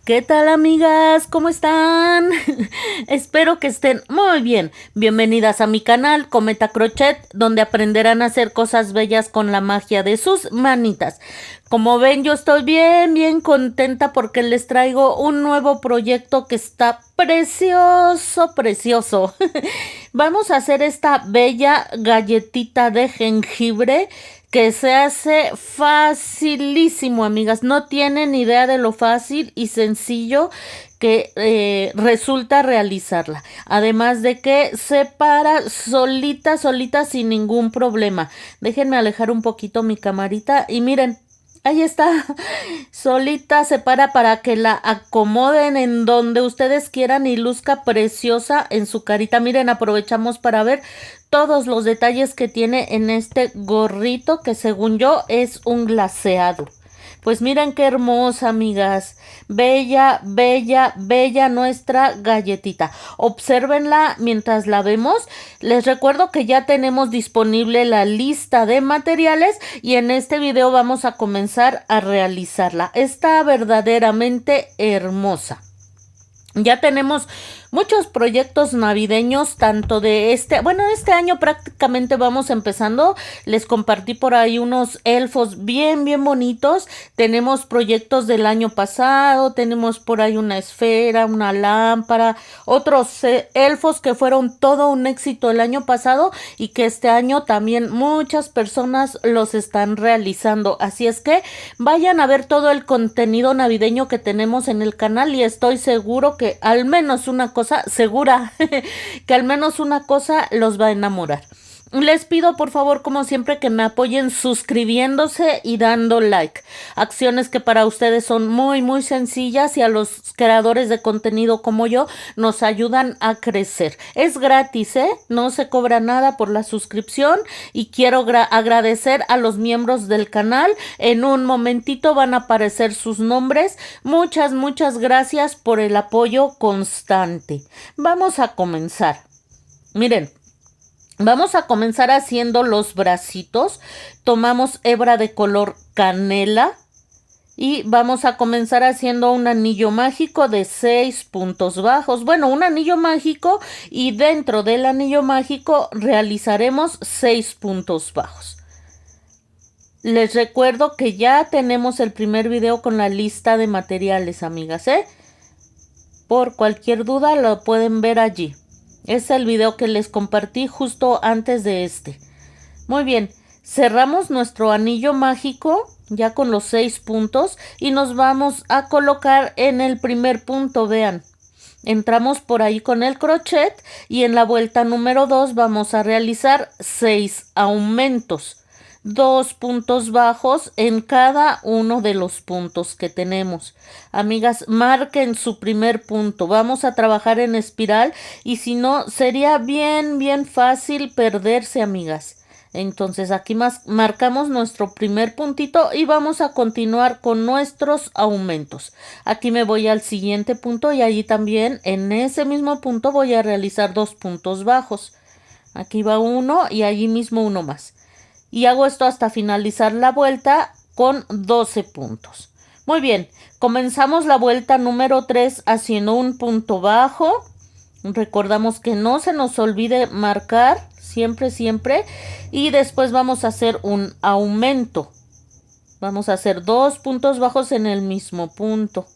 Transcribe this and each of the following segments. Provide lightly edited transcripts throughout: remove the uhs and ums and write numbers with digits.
¿Qué tal, amigas? ¿Cómo están? Espero que estén muy bien. Bienvenidas a mi canal Cometa Crochet, donde aprenderán a hacer cosas bellas con la magia de sus manitas. Como ven, yo estoy bien contenta porque les traigo un nuevo proyecto que está precioso, precioso. Vamos a hacer esta bella galletita de jengibre que se hace facilísimo, amigas. No tienen idea de lo fácil y sencillo que resulta realizarla. Además de que se para solita, sin ningún problema. Déjenme alejar un poquito mi camarita y miren. Ahí está, solita se para que la acomoden en donde ustedes quieran y luzca preciosa en su carita. Miren, aprovechamos para ver todos los detalles que tiene en este gorrito que según yo es un glaseado. Pues miren qué hermosa, amigas. Bella, bella, bella nuestra galletita. Obsérvenla mientras la vemos. Les recuerdo que ya tenemos disponible la lista de materiales y en este video vamos a comenzar a realizarla. Está verdaderamente hermosa. Ya tenemos muchos proyectos navideños, tanto de este año prácticamente vamos empezando. Les compartí por ahí unos elfos bien bonitos. Tenemos proyectos del año pasado, tenemos por ahí una esfera, una lámpara, otros elfos que fueron todo un éxito el año pasado y que este año también muchas personas los están realizando. Así es que vayan a ver todo el contenido navideño que tenemos en el canal y estoy seguro que al menos una cosa, segura, que al menos una cosa los va a enamorar. Les pido por favor, como siempre, que me apoyen suscribiéndose y dando like. Acciones que para ustedes son muy sencillas y a los creadores de contenido como yo nos ayudan a crecer. Es gratis, no se cobra nada por la suscripción y quiero agradecer a los miembros del canal. En un momentito van a aparecer sus nombres. Muchas gracias por el apoyo constante. Vamos a comenzar. Miren. Vamos a comenzar haciendo los bracitos. Tomamos hebra de color canela y vamos a comenzar haciendo un anillo mágico de 6 puntos bajos. Bueno, un anillo mágico y dentro del anillo mágico realizaremos 6 puntos bajos. Les recuerdo que ya tenemos el primer video con la lista de materiales, amigas, Por cualquier duda lo pueden ver allí. Es el video que les compartí justo antes de este. Muy bien, cerramos nuestro anillo mágico ya con los 6 puntos y nos vamos a colocar en el primer punto, vean. Entramos por ahí con el crochet y en la vuelta número 2 vamos a realizar 6 aumentos. 2 puntos bajos en cada uno de los puntos que tenemos. Amigas, marquen su primer punto. Vamos a trabajar en espiral y si no, sería bien fácil perderse, amigas. Entonces aquí marcamos nuestro primer puntito y vamos a continuar con nuestros aumentos. Aquí me voy al siguiente punto y allí también en ese mismo punto voy a realizar 2 puntos bajos. Aquí va uno y allí mismo uno más. Y hago esto hasta finalizar la vuelta con 12 puntos. Muy bien, comenzamos la vuelta número 3 haciendo un punto bajo. Recordamos que no se nos olvide marcar siempre. Y después vamos a hacer un aumento. Vamos a hacer 2 puntos bajos en el mismo punto.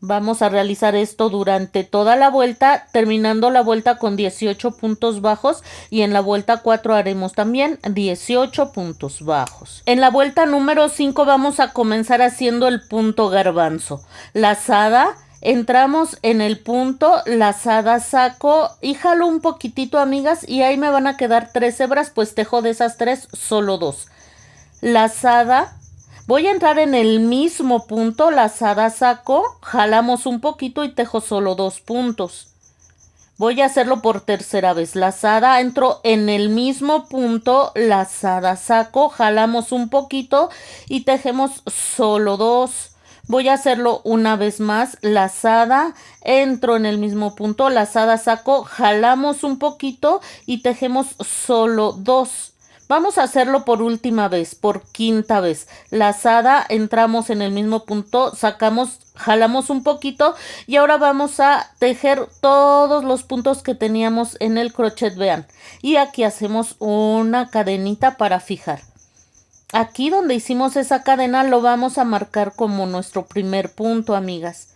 Vamos a realizar esto durante toda la vuelta, terminando la vuelta con 18 puntos bajos y en la vuelta 4 haremos también 18 puntos bajos. En la vuelta número 5 vamos a comenzar haciendo el punto garbanzo. Lazada, entramos en el punto, lazada, saco y jalo un poquitito, amigas, y ahí me van a quedar 3 hebras, pues tejo de esas 3 solo 2. Lazada. Voy a entrar en el mismo punto, lazada, saco, jalamos un poquito y tejo solo 2 puntos. Voy a hacerlo por tercera vez. Lazada, entro en el mismo punto, lazada, saco, jalamos un poquito y tejemos solo 2. Voy a hacerlo una vez más, lazada, entro en el mismo punto, lazada, saco, jalamos un poquito y tejemos solo 2. Vamos a hacerlo por última vez, por quinta vez. Lazada, entramos en el mismo punto, sacamos, jalamos un poquito y ahora vamos a tejer todos los puntos que teníamos en el crochet, vean. Y aquí hacemos una cadenita para fijar. Aquí donde hicimos esa cadena lo vamos a marcar como nuestro primer punto, amigas.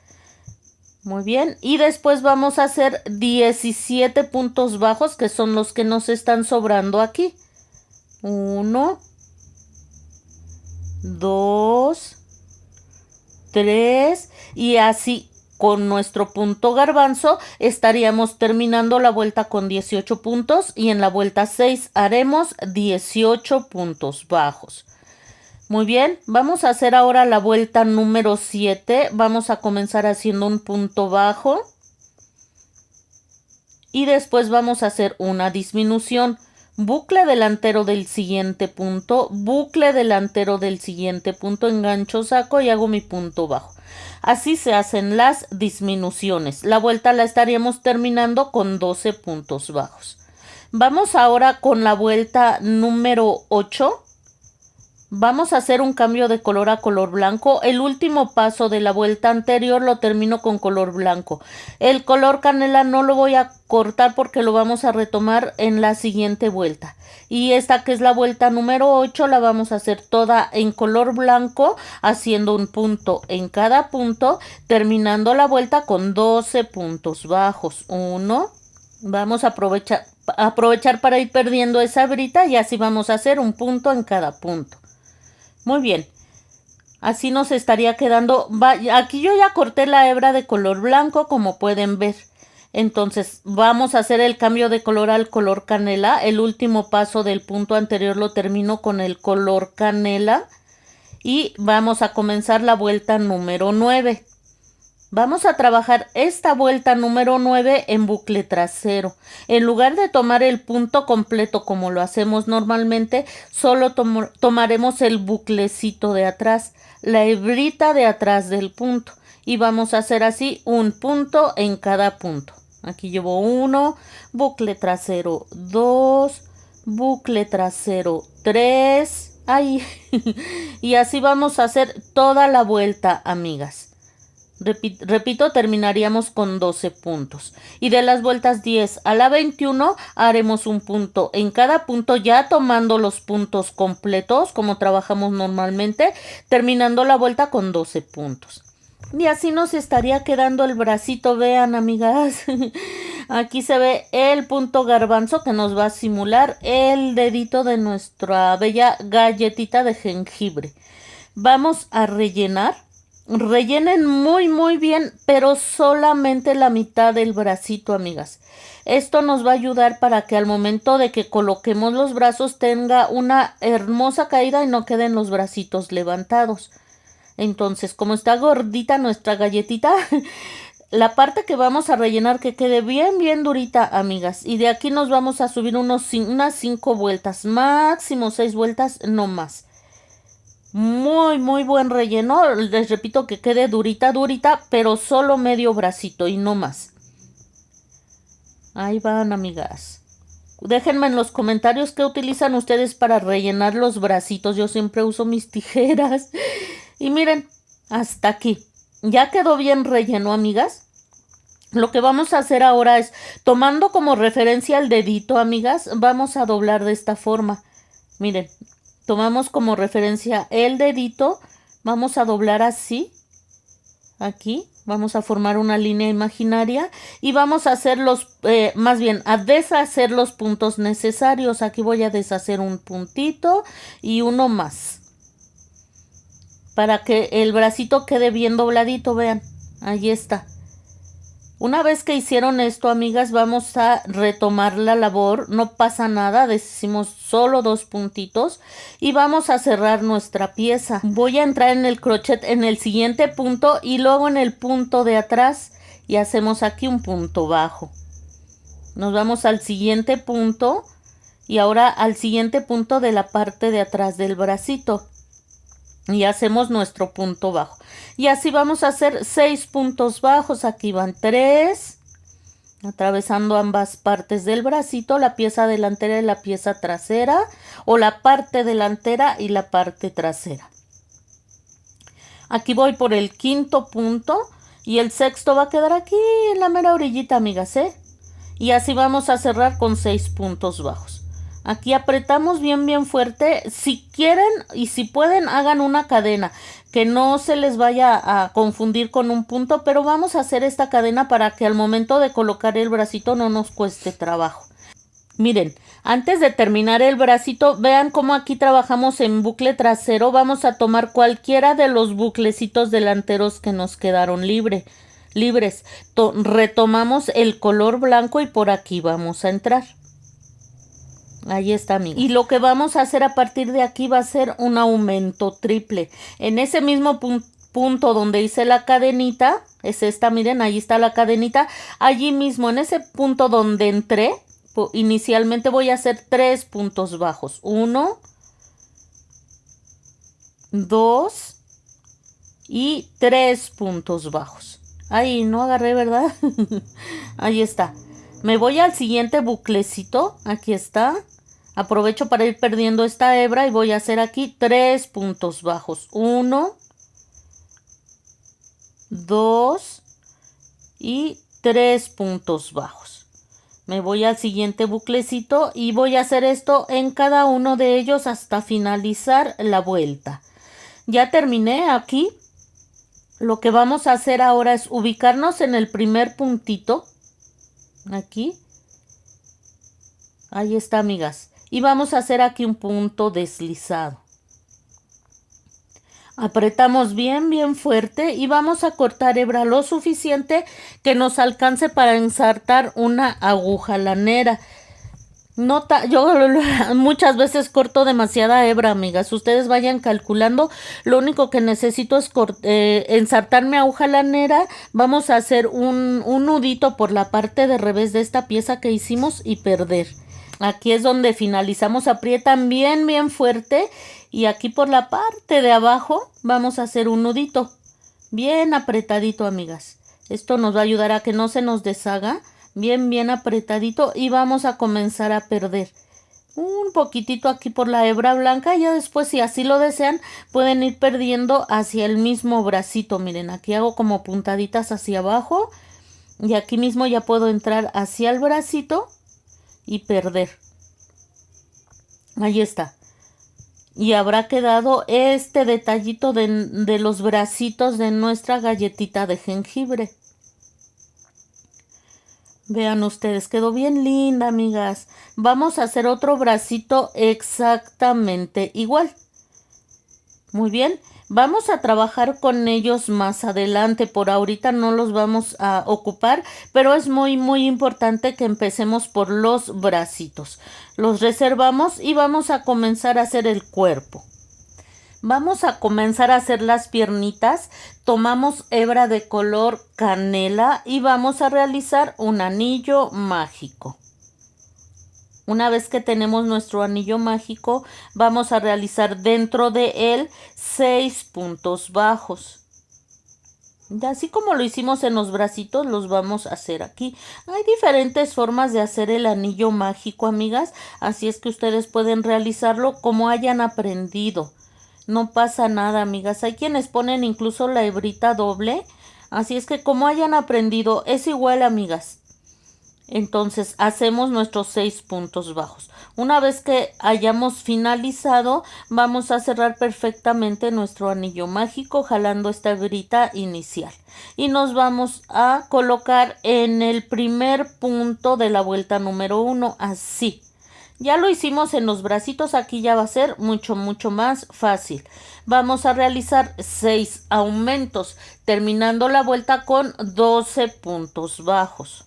Muy bien, y después vamos a hacer 17 puntos bajos, que son los que nos están sobrando aquí. 1, 2, 3 y así con nuestro punto garbanzo estaríamos terminando la vuelta con 18 puntos y en la vuelta 6 haremos 18 puntos bajos. Muy bien, vamos a hacer ahora la vuelta número 7. Vamos a comenzar haciendo un punto bajo y después vamos a hacer una disminución. Bucle delantero del siguiente punto, bucle delantero del siguiente punto, engancho, saco y hago mi punto bajo. Así se hacen las disminuciones. La vuelta la estaríamos terminando con 12 puntos bajos. Vamos ahora con la vuelta número 8. Vamos a hacer un cambio de color a color blanco. El último paso de la vuelta anterior lo termino con color blanco. El color canela no lo voy a cortar porque lo vamos a retomar en la siguiente vuelta. Y esta, que es la vuelta número 8, la vamos a hacer toda en color blanco, haciendo un punto en cada punto, terminando la vuelta con 12 puntos bajos. 1. Vamos a aprovechar para ir perdiendo esa hebrita y así vamos a hacer un punto en cada punto. Muy bien, así nos estaría quedando. Aquí yo ya corté la hebra de color blanco, como pueden ver. Entonces vamos a hacer el cambio de color al color canela. El último paso del punto anterior lo termino con el color canela. Y vamos a comenzar la vuelta número 9. Vamos a trabajar esta vuelta número 9 en bucle trasero. En lugar de tomar el punto completo como lo hacemos normalmente, solo tomaremos el buclecito de atrás, la hebrita de atrás del punto. Y vamos a hacer así un punto en cada punto. Aquí llevo 1, bucle trasero 2, bucle trasero 3. Ahí. Y así vamos a hacer toda la vuelta, amigas. Repito, terminaríamos con 12 puntos. Y de las vueltas 10 a la 21 haremos un punto en cada punto, ya tomando los puntos completos como trabajamos normalmente, terminando la vuelta con 12 puntos. Y así nos estaría quedando el bracito, vean, amigas. Aquí se ve el punto garbanzo que nos va a simular el dedito de nuestra bella galletita de jengibre. Vamos a rellenar. Rellenen muy bien, pero solamente la mitad del bracito, amigas. Esto nos va a ayudar para que al momento de que coloquemos los brazos tenga una hermosa caída y no queden los bracitos levantados. Entonces, como está gordita nuestra galletita, la parte que vamos a rellenar que quede bien durita, amigas. Y de aquí nos vamos a subir unas 5 vueltas, máximo 6 vueltas, no más. Muy buen relleno. Les repito que quede durita, pero solo medio bracito y no más. Ahí van, amigas. Déjenme en los comentarios qué utilizan ustedes para rellenar los bracitos. Yo siempre uso mis tijeras. Y miren, hasta aquí. Ya quedó bien relleno, amigas. Lo que vamos a hacer ahora es, tomando como referencia el dedito, amigas, vamos a doblar de esta forma. Miren. Tomamos como referencia el dedito, vamos a doblar así, aquí, vamos a formar una línea imaginaria y vamos a hacer a deshacer los puntos necesarios. Aquí voy a deshacer un puntito y uno más, para que el bracito quede bien dobladito, vean, ahí está. Una vez que hicieron esto, amigas, vamos a retomar la labor. No pasa nada, decimos solo 2 puntitos y vamos a cerrar nuestra pieza. Voy a entrar en el crochet en el siguiente punto y luego en el punto de atrás y hacemos aquí un punto bajo. Nos vamos al siguiente punto y ahora al siguiente punto de la parte de atrás del bracito. Y hacemos nuestro punto bajo. Y así vamos a hacer 6 puntos bajos. Aquí van 3, atravesando ambas partes del bracito, la pieza delantera y la pieza trasera, o la parte delantera y la parte trasera. Aquí voy por el quinto punto y el sexto va a quedar aquí en la mera orillita, amigas, ¿eh? Y así vamos a cerrar con 6 puntos bajos. Aquí apretamos bien fuerte. Si quieren y si pueden, hagan una cadena, que no se les vaya a confundir con un punto, pero vamos a hacer esta cadena para que al momento de colocar el bracito no nos cueste trabajo. Miren, antes de terminar el bracito, vean cómo aquí trabajamos en bucle trasero. Vamos a tomar cualquiera de los buclecitos delanteros que nos quedaron libres. Retomamos el color blanco y por aquí vamos a entrar. Ahí está, amiga. Y lo que vamos a hacer a partir de aquí va a ser un aumento triple. En ese mismo punto donde hice la cadenita, es esta, miren, ahí está la cadenita. Allí mismo, en ese punto donde entré, inicialmente voy a hacer 3 puntos bajos. 1, 2 y 3 puntos bajos. Ahí no agarré, ¿verdad? Ahí está. Me voy al siguiente buclecito. Aquí está. Aprovecho para ir perdiendo esta hebra y voy a hacer aquí 3 puntos bajos. 1, 2 y 3 puntos bajos. Me voy al siguiente buclecito y voy a hacer esto en cada uno de ellos hasta finalizar la vuelta. Ya terminé aquí. Lo que vamos a hacer ahora es ubicarnos en el primer puntito. Aquí. Ahí está, amigas. Y vamos a hacer aquí un punto deslizado. Apretamos bien fuerte y vamos a cortar hebra lo suficiente que nos alcance para ensartar una aguja lanera. Yo muchas veces corto demasiada hebra, amigas. Ustedes vayan calculando. Lo único que necesito es ensartar mi aguja lanera. Vamos a hacer un nudito por la parte de revés de esta pieza que hicimos y perder. Aquí es donde finalizamos. Aprietan bien fuerte. Y aquí por la parte de abajo vamos a hacer un nudito. Bien apretadito, amigas. Esto nos va a ayudar a que no se nos deshaga. Bien apretadito. Y vamos a comenzar a perder un poquitito aquí por la hebra blanca. Ya después, si así lo desean, pueden ir perdiendo hacia el mismo bracito. Miren, aquí hago como puntaditas hacia abajo. Y aquí mismo ya puedo entrar hacia el bracito y perder. Ahí está. Y habrá quedado este detallito de los bracitos de nuestra galletita de jengibre. Vean ustedes, quedó bien linda, amigas. Vamos a hacer otro bracito exactamente igual. Muy bien. Vamos a trabajar con ellos más adelante. Por ahorita no los vamos a ocupar, pero es muy importante que empecemos por los bracitos. Los reservamos y vamos a comenzar a hacer el cuerpo. Vamos a comenzar a hacer las piernitas. Tomamos hebra de color canela y vamos a realizar un anillo mágico. Una vez que tenemos nuestro anillo mágico, vamos a realizar dentro de él 6 puntos bajos. Y así como lo hicimos en los bracitos, los vamos a hacer aquí. Hay diferentes formas de hacer el anillo mágico, amigas. Así es que ustedes pueden realizarlo como hayan aprendido. No pasa nada, amigas. Hay quienes ponen incluso la hebrita doble. Así es que como hayan aprendido, es igual, amigas. Entonces hacemos nuestros 6 puntos bajos. Una vez que hayamos finalizado, vamos a cerrar perfectamente nuestro anillo mágico jalando esta hebrita inicial. Y nos vamos a colocar en el primer punto de la vuelta número 1, así. Ya lo hicimos en los bracitos, aquí ya va a ser mucho más fácil. Vamos a realizar 6 aumentos, terminando la vuelta con 12 puntos bajos.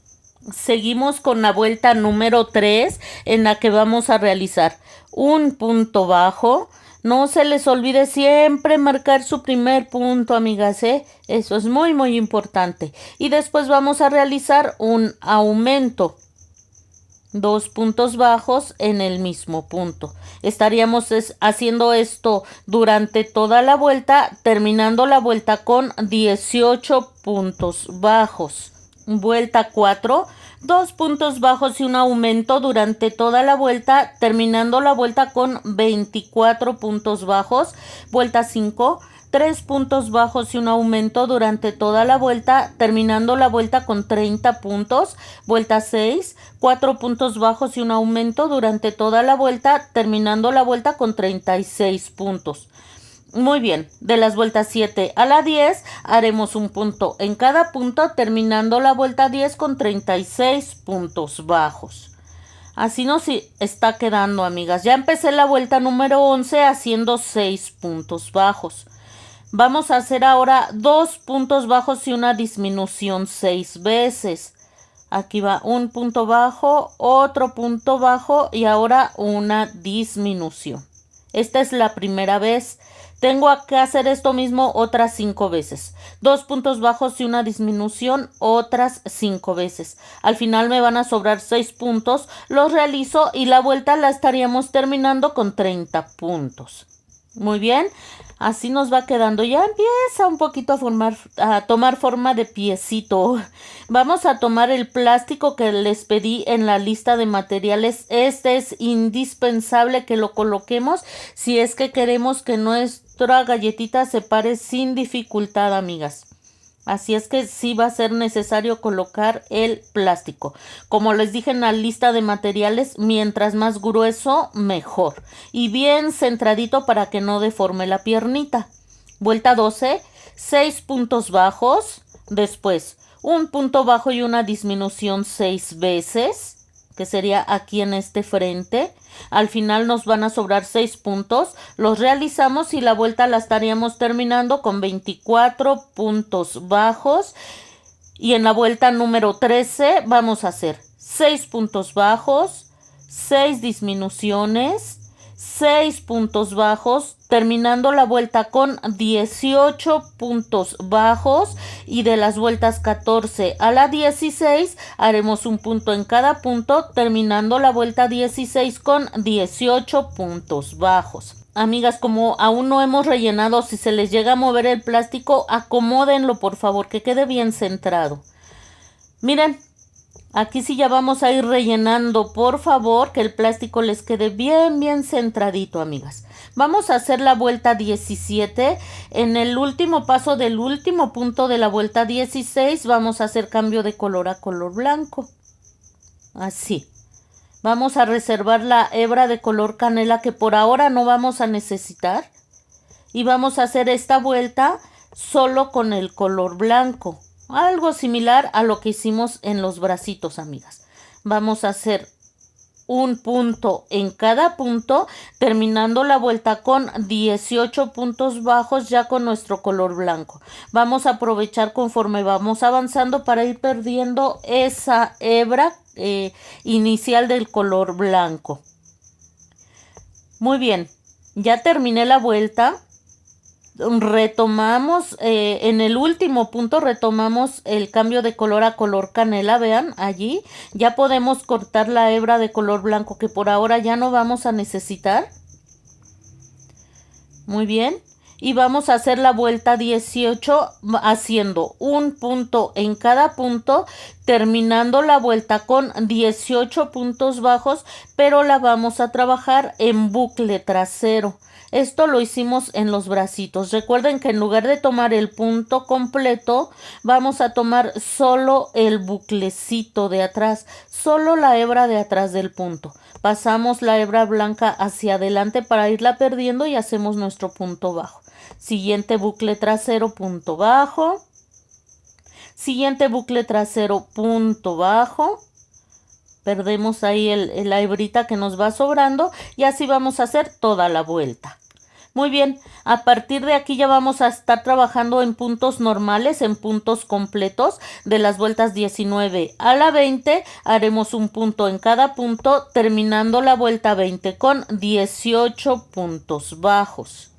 Seguimos con la vuelta número 3 en la que vamos a realizar un punto bajo. No se les olvide siempre marcar su primer punto, amigas, ¿eh? Eso es muy importante. Y después vamos a realizar un aumento. 2 puntos bajos en el mismo punto. Estaríamos haciendo esto durante toda la vuelta, terminando la vuelta con 18 puntos bajos. Vuelta 4, 2 puntos bajos y un aumento durante toda la vuelta, terminando la vuelta con 24 puntos bajos. Vuelta 5, 3 puntos bajos y un aumento durante toda la vuelta, terminando la vuelta con 30 puntos. Vuelta 6, 4 puntos bajos y un aumento durante toda la vuelta, terminando la vuelta con 36 puntos. Muy bien, de las vueltas 7 a la 10 haremos un punto en cada punto, terminando la vuelta 10 con 36 puntos bajos. Así nos está quedando, amigas. Ya empecé la vuelta número 11 haciendo 6 puntos bajos. Vamos a hacer ahora 2 puntos bajos y una disminución 6 veces. Aquí va un punto bajo, otro punto bajo y ahora una disminución. Esta es la primera vez. Tengo que hacer esto mismo otras 5 veces. 2 puntos bajos y una disminución otras 5 veces. Al final me van a sobrar 6 puntos. Los realizo y la vuelta la estaríamos terminando con 30 puntos. Muy bien. Así nos va quedando. Ya empieza un poquito a tomar forma de piecito. Vamos a tomar el plástico que les pedí en la lista de materiales. Este es indispensable que lo coloquemos si es que queremos que nuestra galletita se pare sin dificultad, amigas. Así es que sí va a ser necesario colocar el plástico. Como les dije en la lista de materiales, mientras más grueso, mejor. Y bien centradito para que no deforme la piernita. Vuelta 12, 6 puntos bajos. Después, un punto bajo y una disminución 6 veces, que sería aquí en este frente. Al final nos van a sobrar 6 puntos. Los realizamos y la vuelta la estaríamos terminando con 24 puntos bajos. Y en la vuelta número 13 vamos a hacer 6 puntos bajos, 6 disminuciones, 6 puntos bajos, terminando la vuelta con 18 puntos bajos, y de las vueltas 14 a la 16 haremos un punto en cada punto, terminando la vuelta 16 con 18 puntos bajos. Amigas, como aún no hemos rellenado, si se les llega a mover el plástico, acomódenlo por favor, que quede bien centrado. Miren, aquí sí ya vamos a ir rellenando, por favor, que el plástico les quede bien centradito, amigas. Vamos a hacer la vuelta 17. En el último paso del último punto de la vuelta 16 vamos a hacer cambio de color a color blanco. Así. Vamos a reservar la hebra de color canela que por ahora no vamos a necesitar. Y vamos a hacer esta vuelta solo con el color blanco. Algo similar a lo que hicimos en los bracitos, amigas. Vamos a hacer un punto en cada punto, terminando la vuelta con 18 puntos bajos ya con nuestro color blanco. Vamos a aprovechar conforme vamos avanzando para ir perdiendo esa hebra inicial del color blanco. Muy bien, ya terminé la vuelta. Retomamos en el último punto, retomamos el cambio de color a color canela. Vean allí, ya podemos cortar la hebra de color blanco que por ahora ya no vamos a necesitar. Muy bien, y vamos a hacer la vuelta 18 haciendo un punto en cada punto, terminando la vuelta con 18 puntos bajos, pero la vamos a trabajar en bucle trasero. Esto lo hicimos en los bracitos. Recuerden que en lugar de tomar el punto completo, vamos a tomar solo el buclecito de atrás, solo la hebra de atrás del punto. Pasamos la hebra blanca hacia adelante para irla perdiendo y hacemos nuestro punto bajo. Siguiente bucle trasero, punto bajo. Siguiente bucle trasero, punto bajo. Perdemos ahí la hebrita que nos va sobrando y así vamos a hacer toda la vuelta. Muy bien, a partir de aquí ya vamos a estar trabajando en puntos normales, en puntos completos. De las vueltas 19 a la 20 haremos un punto en cada punto, terminando la vuelta 20 con 18 puntos bajos.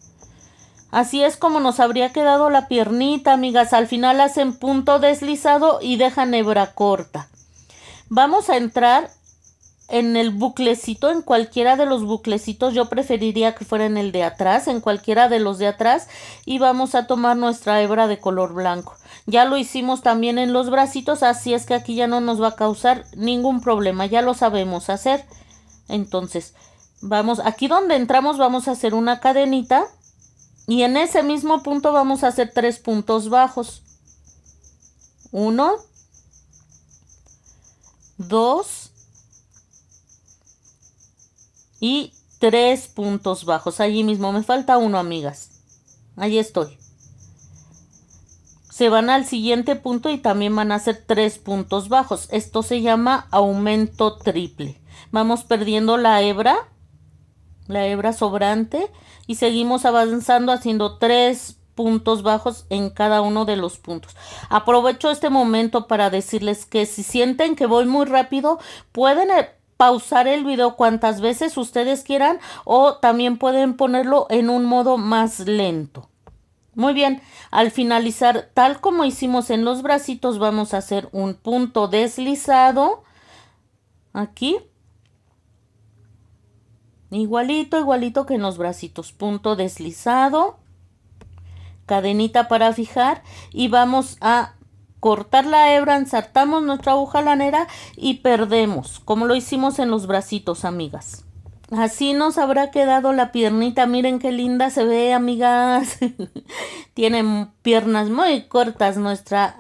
Así es como nos habría quedado la piernita, amigas. Al final hacen punto deslizado y dejan hebra corta. Vamos a entrar en el buclecito, en cualquiera de los buclecitos. Yo preferiría que fuera en el de atrás, en cualquiera de los de atrás, y vamos a tomar nuestra hebra de color blanco. Ya lo hicimos también en los bracitos, así es que aquí ya no nos va a causar ningún problema, ya lo sabemos hacer. Entonces, vamos, aquí donde entramos vamos a hacer una cadenita y en ese mismo punto vamos a hacer 3 puntos bajos. 1, 2 y 3 puntos bajos. Allí mismo me falta uno, amigas. Ahí estoy. Se van al siguiente punto y también van a hacer 3 puntos bajos. Esto se llama aumento triple. Vamos perdiendo la hebra sobrante y seguimos avanzando haciendo 3 puntos bajos en cada uno de los puntos. Aprovecho este momento para decirles que si sienten que voy muy rápido, pueden pausar el video cuantas veces ustedes quieran o también pueden ponerlo en un modo más lento. Muy bien, al finalizar, tal como hicimos en los bracitos, vamos a hacer un punto deslizado aquí. Igualito que en los bracitos. Punto deslizado, cadenita para fijar y vamos a cortar la hebra, ensartamos nuestra aguja lanera y perdemos, como lo hicimos en los bracitos, amigas. Así nos habrá quedado la piernita. Miren qué linda se ve, amigas. Tiene piernas muy cortas nuestra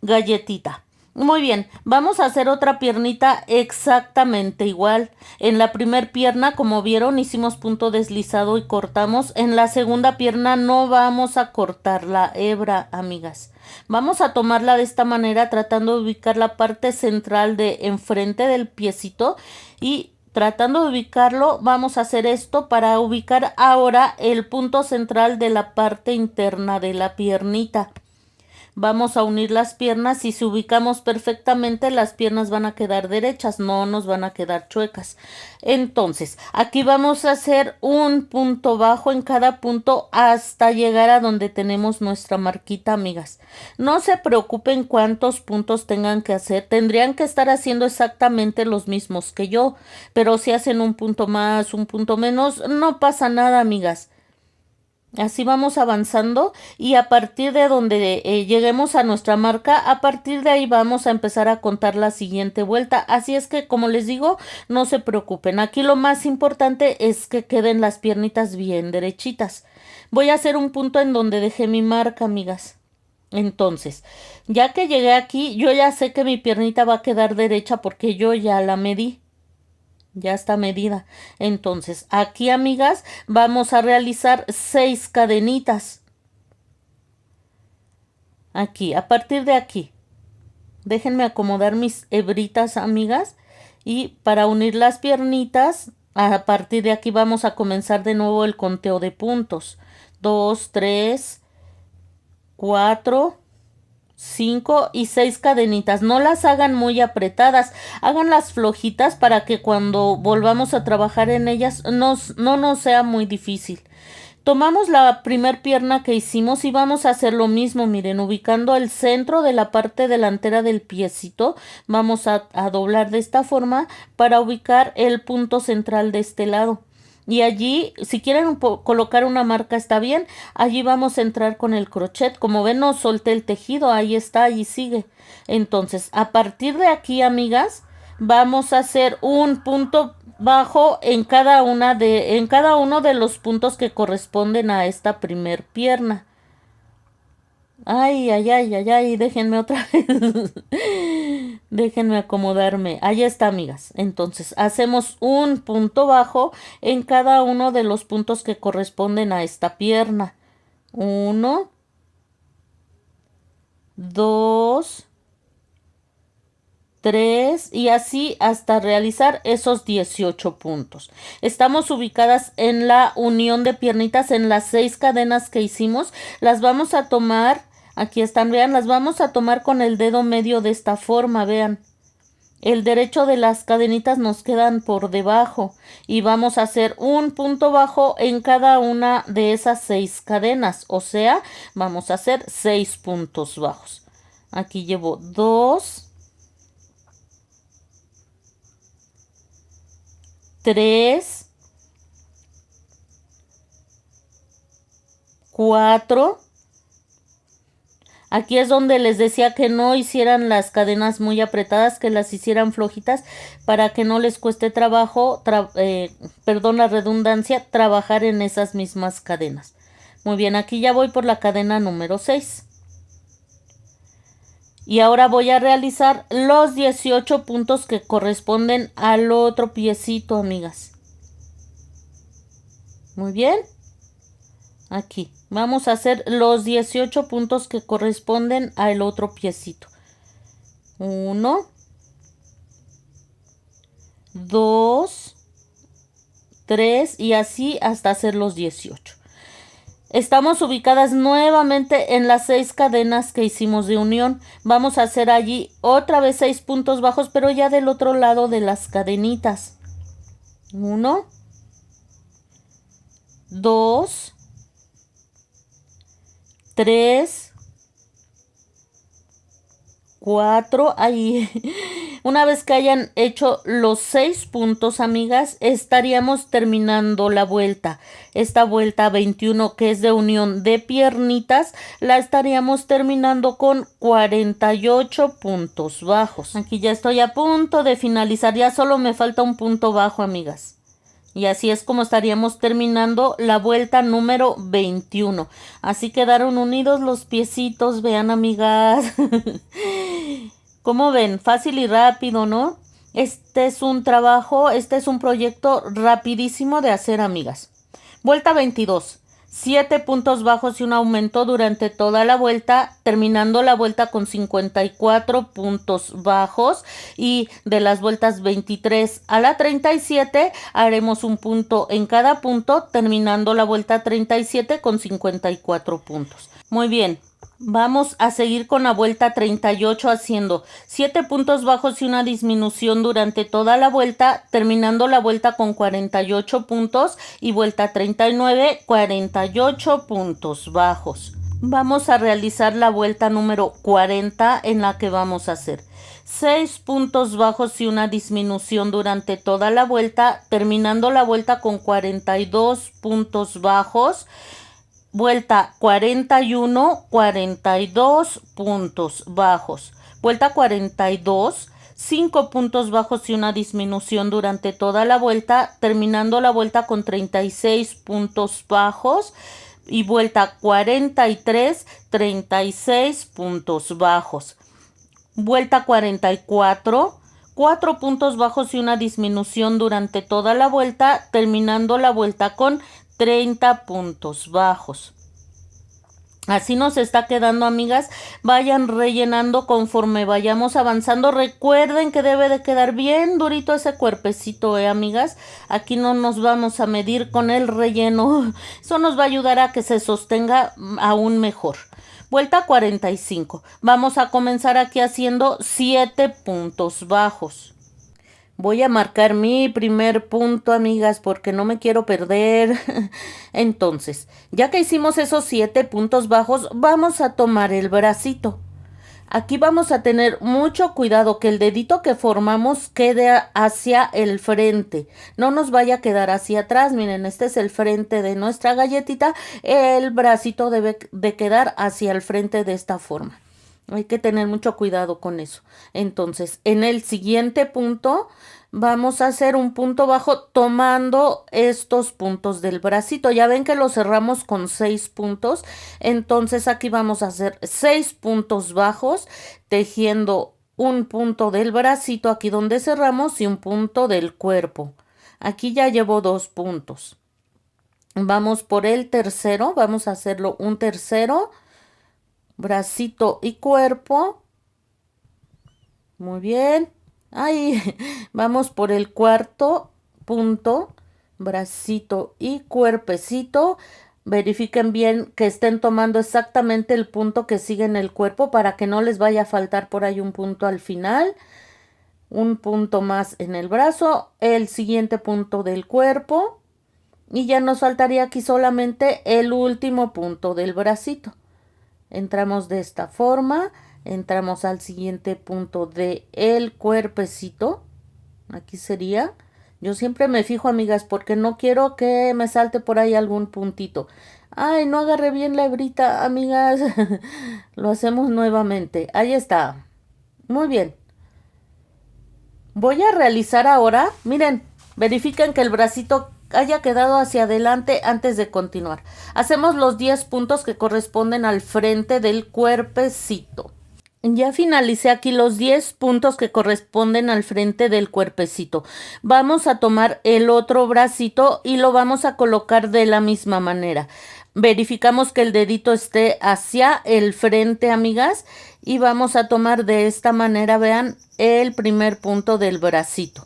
galletita. Muy bien, vamos a hacer otra piernita exactamente igual. En la primera pierna, como vieron, hicimos punto deslizado y cortamos. En la segunda pierna no vamos a cortar la hebra, amigas. Vamos a tomarla de esta manera, tratando de ubicar la parte central de enfrente del piecito y tratando de ubicarlo. Vamos a hacer esto para ubicar ahora el punto central de la parte interna de la piernita. Vamos a unir las piernas y si ubicamos perfectamente, las piernas van a quedar derechas, no nos van a quedar chuecas. Entonces, aquí vamos a hacer un punto bajo en cada punto hasta llegar a donde tenemos nuestra marquita, amigas. No se preocupen cuántos puntos tengan que hacer, tendrían que estar haciendo exactamente los mismos que yo, pero si hacen un punto más, un punto menos, no pasa nada, amigas. Así vamos avanzando y a partir de donde lleguemos a nuestra marca, a partir de ahí vamos a empezar a contar la siguiente vuelta. Así es que, como les digo, no se preocupen. Aquí lo más importante es que queden las piernitas bien derechitas. Voy a hacer un punto en donde dejé mi marca, amigas. Entonces, ya que llegué aquí, yo ya sé que mi piernita va a quedar derecha porque yo ya la medí. Ya está medida. Entonces, aquí, amigas, vamos a realizar 6 cadenitas. Aquí, a partir de aquí. Déjenme acomodar mis hebritas, amigas. Y para unir las piernitas, a partir de aquí vamos a comenzar de nuevo el conteo de puntos. 2, 3, 4... 5 y 6 cadenitas. No las hagan muy apretadas, háganlas flojitas para que cuando volvamos a trabajar en ellas no nos sea muy difícil. Tomamos la primer pierna que hicimos y vamos a hacer lo mismo. Miren, ubicando el centro de la parte delantera del piecito, vamos a doblar de esta forma para ubicar el punto central de este lado. Y allí, si quieren colocar una marca, está bien. Allí vamos a entrar con el crochet. Como ven, no solté el tejido. Ahí está, allí sigue. Entonces, a partir de aquí, amigas, vamos a hacer un punto bajo en cada uno de los puntos que corresponden a esta primer pierna. Ay, déjenme otra vez. Déjenme acomodarme. Ahí está, amigas. Entonces, hacemos un punto bajo en cada uno de los puntos que corresponden a esta pierna. 1, 2, 3 y así hasta realizar esos 18 puntos. Estamos ubicadas en la unión de piernitas, en las 6 cadenas que hicimos. Las vamos a tomar, aquí están, vean, las vamos a tomar con el dedo medio de esta forma, vean. El derecho de las cadenitas nos quedan por debajo y vamos a hacer un punto bajo en cada una de esas 6 cadenas, o sea, vamos a hacer 6 puntos bajos. Aquí llevo 2, 3, 4. Aquí es donde les decía que no hicieran las cadenas muy apretadas, que las hicieran flojitas para que no les cueste trabajo, perdón la redundancia, trabajar en esas mismas cadenas. Muy bien, aquí ya voy por la cadena número 6. Y ahora voy a realizar los 18 puntos que corresponden al otro piecito, amigas. Muy bien. Aquí vamos a hacer los 18 puntos que corresponden al otro piecito. 1, 2, 3 y así hasta hacer los 18. Estamos ubicadas nuevamente en las 6 cadenas que hicimos de unión. Vamos a hacer allí otra vez 6 puntos bajos, pero ya del otro lado de las cadenitas. 1, 2, 3, 4, ahí. Una vez que hayan hecho los 6 puntos, amigas, estaríamos terminando la vuelta. Esta vuelta 21, que es de unión de piernitas, la estaríamos terminando con 48 puntos bajos. Aquí ya estoy a punto de finalizar, ya solo me falta un punto bajo, amigas. Y así es como estaríamos terminando la vuelta número 21. Así quedaron unidos los piecitos, vean, amigas. ¿Cómo ven? Fácil y rápido, ¿no? Este es un proyecto rapidísimo de hacer, amigas. Vuelta 22. 7 puntos bajos y un aumento durante toda la vuelta, terminando la vuelta con 54 puntos bajos, y de las vueltas 23 a la 37 haremos un punto en cada punto, terminando la vuelta 37 con 54 puntos. Muy bien. Vamos a seguir con la vuelta 38 haciendo 7 puntos bajos y una disminución durante toda la vuelta, terminando la vuelta con 48 puntos, y vuelta 39, 48 puntos bajos. Vamos a realizar la vuelta número 40, en la que vamos a hacer 6 puntos bajos y una disminución durante toda la vuelta, terminando la vuelta con 42 puntos bajos. Vuelta 41, 42 puntos bajos. Vuelta 42, 5 puntos bajos y una disminución durante toda la vuelta, terminando la vuelta con 36 puntos bajos. Y vuelta 43, 36 puntos bajos. Vuelta 44, 4 puntos bajos y una disminución durante toda la vuelta, terminando la vuelta con 30 puntos bajos. Así nos está quedando, amigas. Vayan rellenando conforme vayamos avanzando. Recuerden que debe de quedar bien durito ese cuerpecito, amigas. Aquí no nos vamos a medir con el relleno. Eso nos va a ayudar a que se sostenga aún mejor. Vuelta 45. Vamos a comenzar aquí haciendo 7 puntos bajos. Voy a marcar mi primer punto, amigas, porque no me quiero perder. Entonces, ya que hicimos esos 7 puntos bajos, vamos a tomar el bracito. Aquí vamos a tener mucho cuidado que el dedito que formamos quede hacia el frente. No nos vaya a quedar hacia atrás. Miren, este es el frente de nuestra galletita. El bracito debe de quedar hacia el frente de esta forma. Hay que tener mucho cuidado con eso. Entonces, en el siguiente punto vamos a hacer un punto bajo tomando estos puntos del bracito. Ya ven que lo cerramos con 6 puntos. Entonces aquí vamos a hacer 6 puntos bajos, tejiendo un punto del bracito aquí donde cerramos y un punto del cuerpo. Aquí ya llevo 2 puntos. Vamos por el tercero. Vamos a hacerlo un tercero. Bracito y cuerpo. Muy bien. Ahí vamos por el cuarto punto. Bracito y cuerpecito. Verifiquen bien que estén tomando exactamente el punto que sigue en el cuerpo para que no les vaya a faltar por ahí un punto al final. Un punto más en el brazo. El siguiente punto del cuerpo. Y ya nos faltaría aquí solamente el último punto del bracito. Entramos de esta forma, entramos al siguiente punto de el cuerpecito, aquí sería, Yo siempre me fijo, amigas, porque no quiero que me salte por ahí algún puntito. Ay, no agarré bien la hebrita, amigas. Lo hacemos nuevamente. Ahí está. Muy bien. Voy a realizar ahora, miren, verifiquen que el bracito haya quedado hacia adelante antes de continuar. Hacemos los 10 puntos que corresponden al frente del cuerpecito. Ya finalicé aquí los 10 puntos que corresponden al frente del cuerpecito. Vamos a tomar el otro bracito y lo vamos a colocar de la misma manera. Verificamos que el dedito esté hacia el frente, amigas, y vamos a tomar de esta manera, vean, el primer punto del bracito.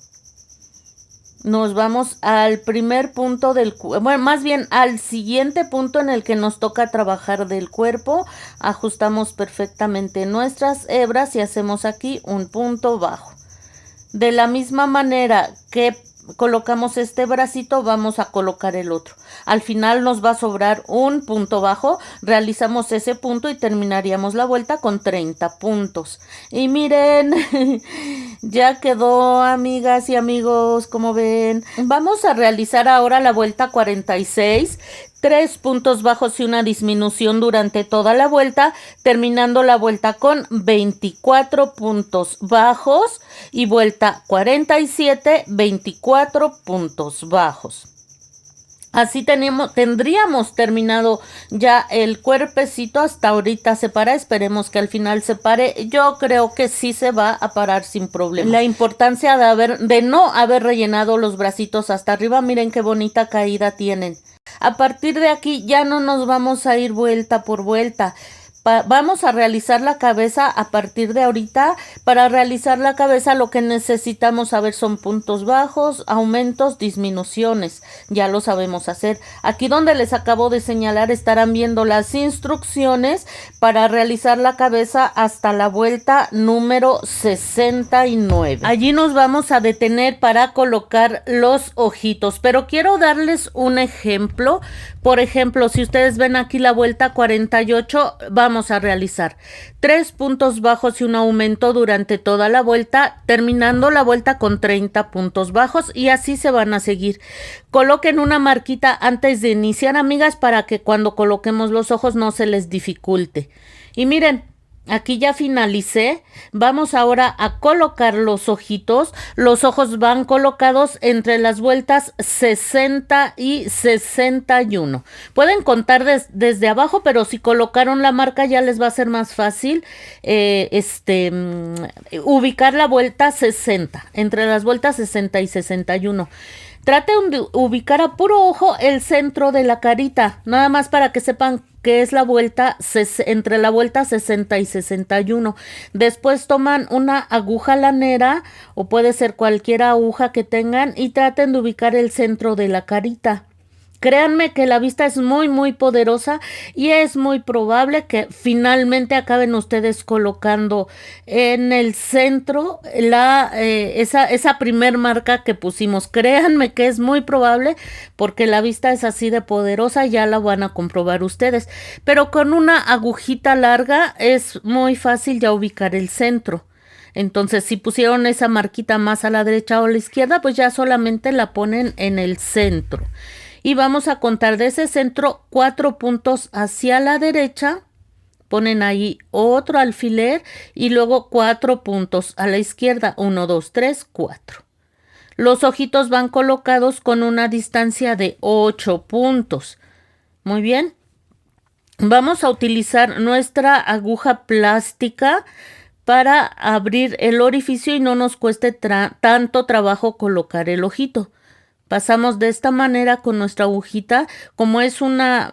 Nos vamos al primer punto del cuerpo, bueno, más bien al siguiente punto en el que nos toca trabajar del cuerpo. Ajustamos perfectamente nuestras hebras y hacemos aquí un punto bajo. De la misma manera que colocamos este bracito, vamos a colocar el otro. Al final nos va a sobrar un punto bajo, realizamos ese punto y terminaríamos la vuelta con 30 puntos. Y miren, ya quedó, amigas y amigos, como ven. Vamos a realizar ahora la vuelta 46. 3 puntos bajos y una disminución durante toda la vuelta, terminando la vuelta con 24 puntos bajos y vuelta 47, 24 puntos bajos. Así tendríamos terminado ya el cuerpecito. Hasta ahorita se para, esperemos que al final se pare. Yo creo que sí se va a parar sin problema. La importancia de no haber rellenado los bracitos hasta arriba, miren qué bonita caída tienen. A partir de aquí ya no nos vamos a ir vuelta por vuelta. Vamos a realizar la cabeza a partir de ahorita. Para realizar la cabeza lo que necesitamos saber son puntos bajos, aumentos, disminuciones. Ya lo sabemos hacer. Aquí donde les acabo de señalar estarán viendo las instrucciones para realizar la cabeza hasta la vuelta número 69. Allí nos vamos a detener para colocar los ojitos, pero quiero darles un ejemplo. Por ejemplo, si ustedes ven aquí la vuelta 48, vamos a realizar 3 puntos bajos y un aumento durante toda la vuelta, terminando la vuelta con 30 puntos bajos, y así se van a seguir. Coloquen una marquita antes de iniciar, amigas, para que cuando coloquemos los ojos no se les dificulte. Y miren, aquí ya finalicé. Vamos ahora a colocar los ojitos. Los ojos van colocados entre las vueltas 60 y 61. Pueden contar desde abajo, pero si colocaron la marca ya les va a ser más fácil ubicar la vuelta 60, entre las vueltas 60 y 61. Traten de ubicar a puro ojo el centro de la carita, nada más para que sepan que es la vuelta entre la vuelta 60 y 61. Después toman una aguja lanera o puede ser cualquier aguja que tengan y traten de ubicar el centro de la carita. Créanme que la vista es muy poderosa y es muy probable que finalmente acaben ustedes colocando en el centro esa primer marca que pusimos. Créanme que es muy probable porque la vista es así de poderosa, ya la van a comprobar ustedes. Pero con una agujita larga es muy fácil ya ubicar el centro. Entonces, si pusieron esa marquita más a la derecha o a la izquierda, pues ya solamente la ponen en el centro. Y vamos a contar de ese centro 4 puntos hacia la derecha. Ponen ahí otro alfiler y luego 4 puntos a la izquierda. 1, 2, 3, 4. Los ojitos van colocados con una distancia de 8 puntos. Muy bien. Vamos a utilizar nuestra aguja plástica para abrir el orificio y no nos cueste tanto trabajo colocar el ojito. Pasamos de esta manera con nuestra agujita. Como es una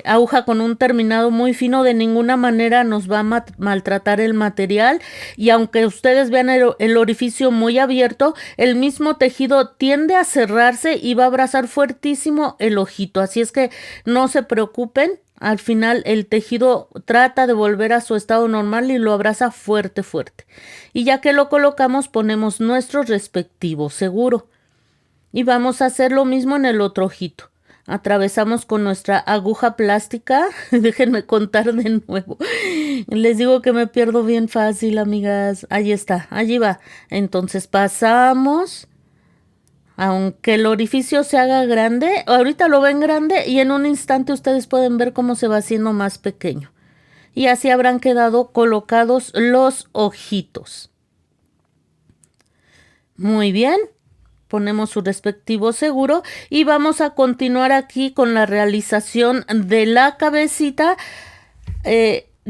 aguja con un terminado muy fino, de ninguna manera nos va a maltratar el material. Y aunque ustedes vean el orificio muy abierto, el mismo tejido tiende a cerrarse y va a abrazar fuertísimo el ojito. Así es que no se preocupen. Al final el tejido trata de volver a su estado normal y lo abraza fuerte. Y ya que lo colocamos, ponemos nuestro respectivo seguro. Y vamos a hacer lo mismo en el otro ojito. Atravesamos con nuestra aguja plástica. Déjenme contar de nuevo. Les digo que me pierdo bien fácil, amigas. Ahí está, allí va. Entonces pasamos Aunque el orificio se haga grande, ahorita lo ven grande y en un instante ustedes pueden ver cómo se va haciendo más pequeño. Y así habrán quedado colocados los ojitos. Muy bien, ponemos su respectivo seguro y vamos a continuar aquí con la realización de la cabecita.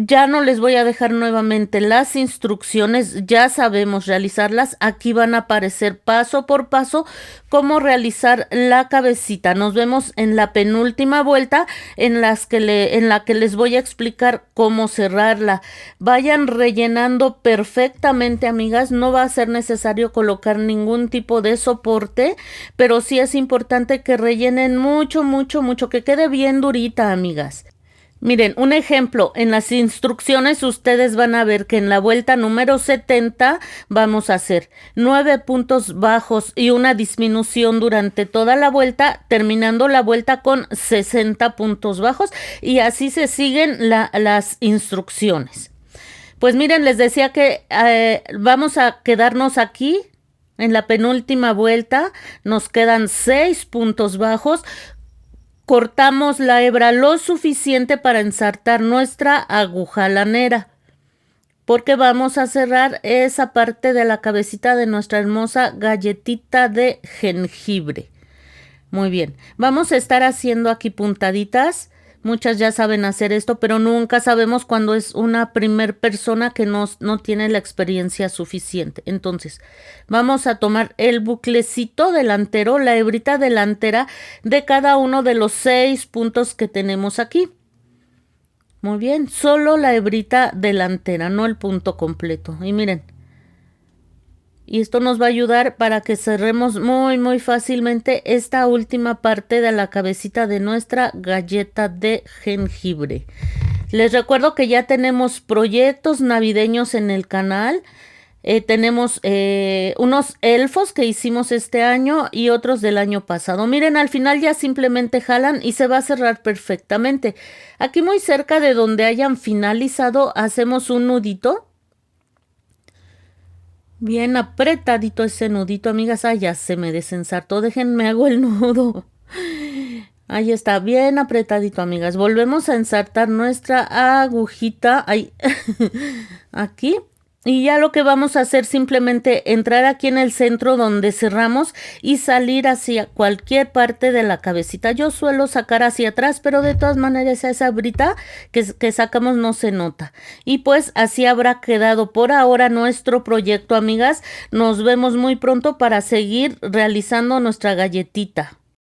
Ya no les voy a dejar nuevamente las instrucciones, ya sabemos realizarlas. Aquí van a aparecer paso por paso cómo realizar la cabecita. Nos vemos en la penúltima vuelta en la que les voy a explicar cómo cerrarla. Vayan rellenando perfectamente, amigas. No va a ser necesario colocar ningún tipo de soporte, pero sí es importante que rellenen mucho, mucho, mucho, que quede bien durita, amigas. Miren, un ejemplo, en las instrucciones ustedes van a ver que en la vuelta número 70 vamos a hacer 9 puntos bajos y una disminución durante toda la vuelta, terminando la vuelta con 60 puntos bajos y así se siguen las instrucciones. Pues miren, les decía que vamos a quedarnos aquí. En la penúltima vuelta nos quedan 6 puntos bajos. Cortamos la hebra lo suficiente para ensartar nuestra aguja lanera, porque vamos a cerrar esa parte de la cabecita de nuestra hermosa galletita de jengibre. Muy bien, vamos a estar haciendo aquí puntaditas. Muchas ya saben hacer esto, pero nunca sabemos cuando es una primer persona que no tiene la experiencia suficiente. Entonces, vamos a tomar el buclecito delantero, la hebrita delantera de cada uno de los 6 puntos que tenemos aquí. Muy bien, solo la hebrita delantera, no el punto completo. Y miren, y esto nos va a ayudar para que cerremos muy, muy fácilmente esta última parte de la cabecita de nuestra galleta de jengibre. Les recuerdo que ya tenemos proyectos navideños en el canal. Tenemos unos elfos que hicimos este año y otros del año pasado. Miren, al final ya simplemente jalan y se va a cerrar perfectamente. Aquí muy cerca de donde hayan finalizado hacemos un nudito. Bien apretadito ese nudito, amigas. Ay, ya se me desensartó. Déjenme hago el nudo. Ahí está, bien apretadito, amigas. Volvemos a ensartar nuestra agujita. Ahí. Aquí. Y ya lo que vamos a hacer simplemente entrar aquí en el centro donde cerramos y salir hacia cualquier parte de la cabecita. Yo suelo sacar hacia atrás, pero de todas maneras esa hebrita que sacamos no se nota. Y pues así habrá quedado por ahora nuestro proyecto, amigas. Nos vemos muy pronto para seguir realizando nuestra galletita.